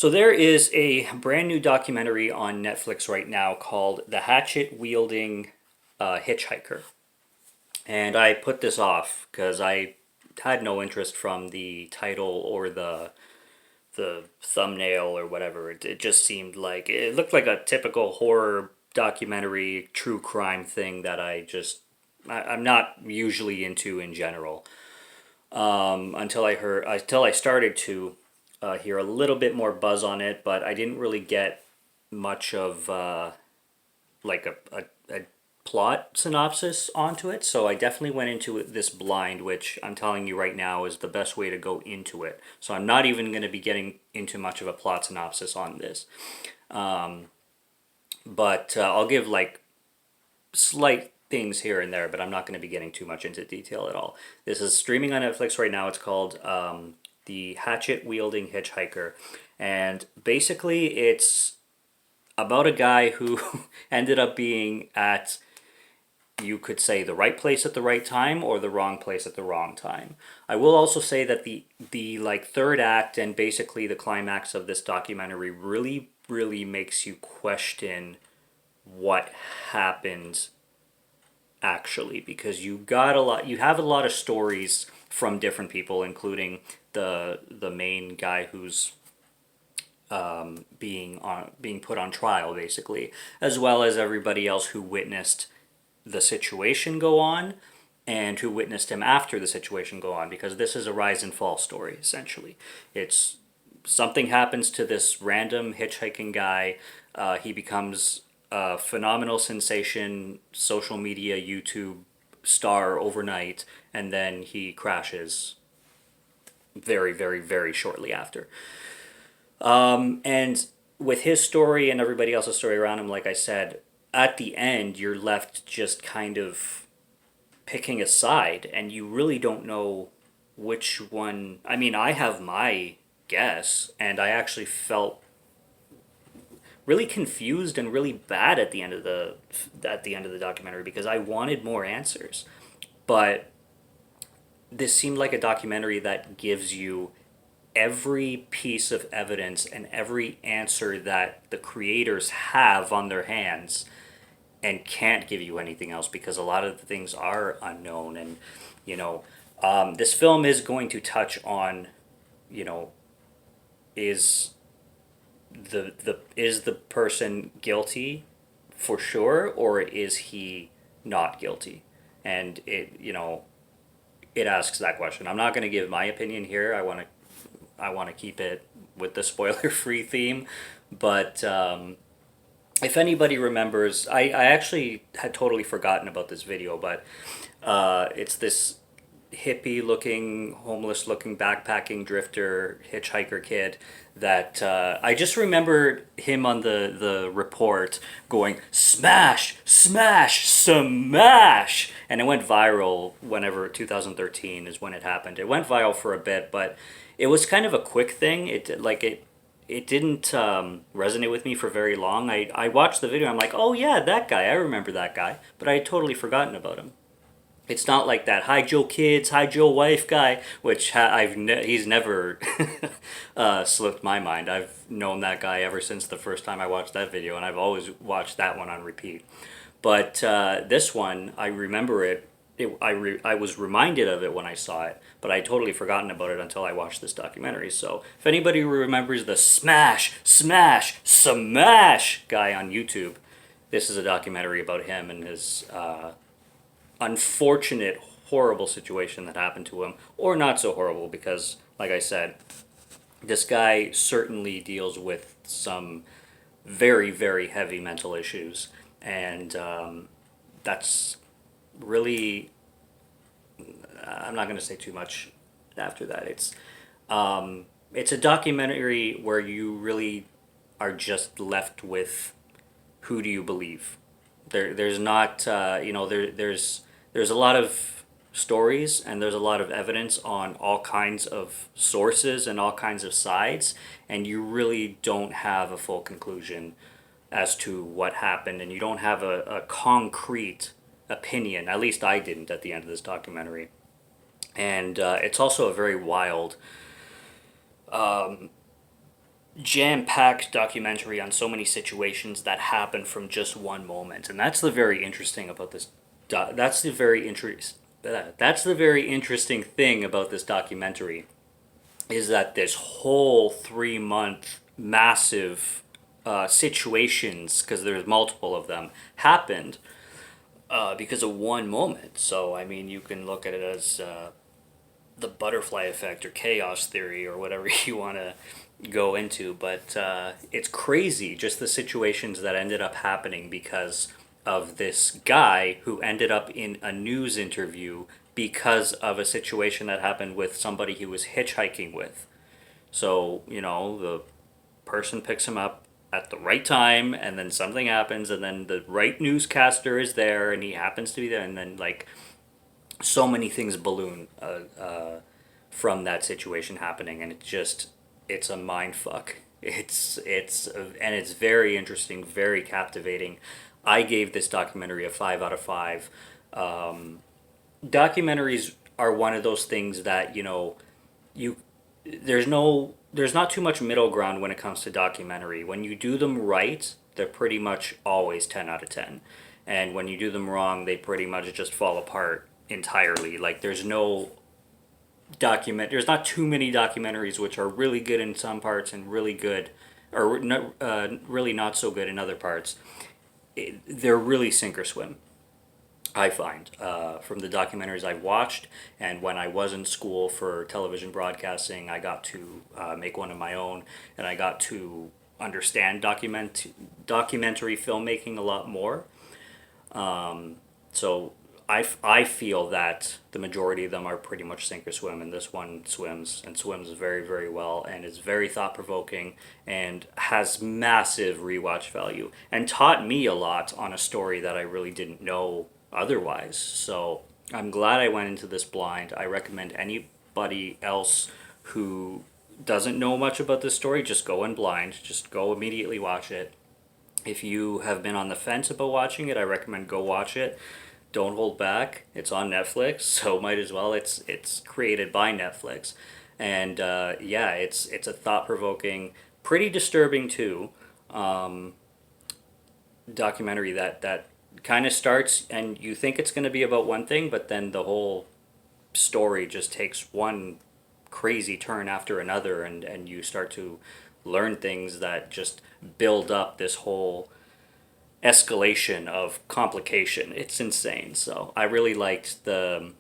So there is a brand new documentary on Netflix right now called The Hatchet Wielding Hitchhiker. And I put this off because I had no interest from the title or the thumbnail or whatever. It just seemed like it looked like a typical horror documentary, true crime thing that I'm not usually into in general. Until I started to hear a little bit more buzz on it, but I didn't really get much of like a plot synopsis onto it. So I definitely went into this blind, which I'm telling you right now is the best way to go into it. So I'm not even going to be getting into much of a plot synopsis on this. But I'll give like slight things here and there, but I'm not going to be getting too much into detail at all. This is streaming on Netflix right now. It's called The Hatchet Wielding Hitchhiker. And basically, it's about a guy who ended up being at, you could say, the right place at the right time or the wrong place at the wrong time. I will also say that the like third act and basically the climax of this documentary really makes you question what happened actually, because you have a lot of stories from different people, including the main guy who's being put on trial basically, as well as everybody else who witnessed the situation go on and who witnessed him after the situation go on, because this is a rise and fall story essentially. It's something happens to this random hitchhiking guy. He becomes a phenomenal sensation, social media, YouTube star overnight, and then he crashes very shortly after. And with his story and everybody else's story around him, like I said, at the end, you're left just kind of picking a side, and you really don't know which one. I mean, I have my guess, and I actually felt really confused and really bad at the end of the documentary because I wanted more answers. But this seemed like a documentary that gives you every piece of evidence and every answer that the creators have on their hands and can't give you anything else because a lot of the things are unknown. And you know this film is going to touch on, you know, is is the person guilty for sure, or is he not guilty? And it asks that question. I'm not going to give my opinion here. I want to keep it with the spoiler free theme. But if anybody remembers, I actually had totally forgotten about this video, but it's this hippie looking, homeless looking, backpacking drifter hitchhiker kid that I just remembered him on the report going smash, smash, smash, and it went viral whenever 2013 is when it happened. It went viral for a bit, but it was kind of a quick thing. It didn't resonate with me for very long. I watched the video. I'm like, oh yeah, that guy. I remember that guy, but I had totally forgotten about him. It's not like that "Hi Joe Kids, Hi Joe Wife" guy, which he's never slipped my mind. I've known that guy ever since the first time I watched that video, and I've always watched that one on repeat. But this one, I remember it. I was reminded of it when I saw it, but I totally forgotten about it until I watched this documentary. So if anybody remembers the smash, smash, smash guy on YouTube, this is a documentary about him and his unfortunate, horrible situation that happened to him, or not so horrible, because, like I said, this guy certainly deals with some very heavy mental issues, and that's really. I'm not going to say too much after that. It's a documentary where you really are just left with who do you believe. There's not there's a lot of stories and there's a lot of evidence on all kinds of sources and all kinds of sides, and you really don't have a full conclusion as to what happened, and you don't have a concrete opinion. At least I didn't at the end of this documentary. And it's also a very wild jam-packed documentary on so many situations that happen from just one moment, and that's the very interesting about this. That's the very interesting thing about this documentary is that this whole 3 month massive situations, because there's multiple of them, happened because of one moment. So I mean, you can look at it as the butterfly effect or chaos theory or whatever you want to go into, but it's crazy just the situations that ended up happening because of this guy who ended up in a news interview because of a situation that happened with somebody he was hitchhiking with. So, the person picks him up at the right time, and then something happens, and then the right newscaster is there, and he happens to be there, and then, like, so many things balloon from that situation happening, and it's a mind fuck. And it's very interesting, very captivating. I gave this documentary a 5 out of 5. Documentaries are one of those things that you there's not too much middle ground when it comes to documentary. When you do them right, they're pretty much always 10 out of 10, and when you do them wrong, they pretty much just fall apart entirely. Like there's not too many documentaries which are really good in some parts and really good or not, really not so good in other parts. They're really sink or swim, I find, from the documentaries I've watched. And when I was in school for television broadcasting, I got to make one of my own, and I got to understand documentary filmmaking a lot more. So I feel that the majority of them are pretty much sink or swim, and this one swims and swims very, very well, and is very thought provoking and has massive rewatch value and taught me a lot on a story that I really didn't know otherwise. So I'm glad I went into this blind. I recommend anybody else who doesn't know much about this story, just go in blind, just go immediately watch it. If you have been on the fence about watching it, I recommend go watch it. Don't hold back. It's on Netflix, so might as well. It's created by Netflix, and yeah, it's a thought provoking, pretty disturbing too, um, documentary that kind of starts and you think it's going to be about one thing, but then the whole story just takes one crazy turn after another, and you start to learn things that just build up this whole escalation of complication. It's insane. So I really liked the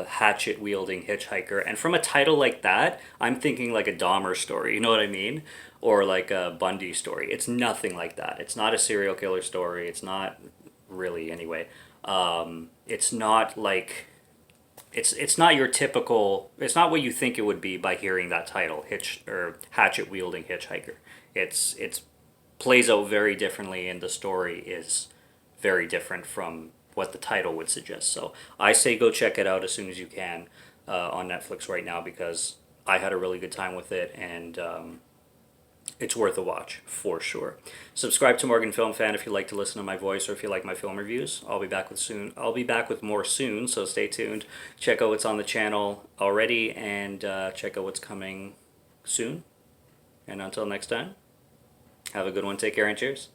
Hatchet Wielding Hitchhiker, and from a title like that, I'm thinking like a Dahmer story. You know what I mean? Or like a Bundy story. It's nothing like that. It's not a serial killer story. It's not really anyway. It's not like it's not your typical. It's not what you think it would be by hearing that title, Hitch or Hatchet Wielding Hitchhiker. It's plays out very differently, and the story is very different from what the title would suggest. So I say go check it out as soon as you can on Netflix right now, because I had a really good time with it, and it's worth a watch for sure. Subscribe to Morgan Film Fan if you like to listen to my voice or if you like my film reviews. I'll be back with more soon, so stay tuned. Check out what's on the channel already, and check out what's coming soon. And until next time, have a good one. Take care and cheers.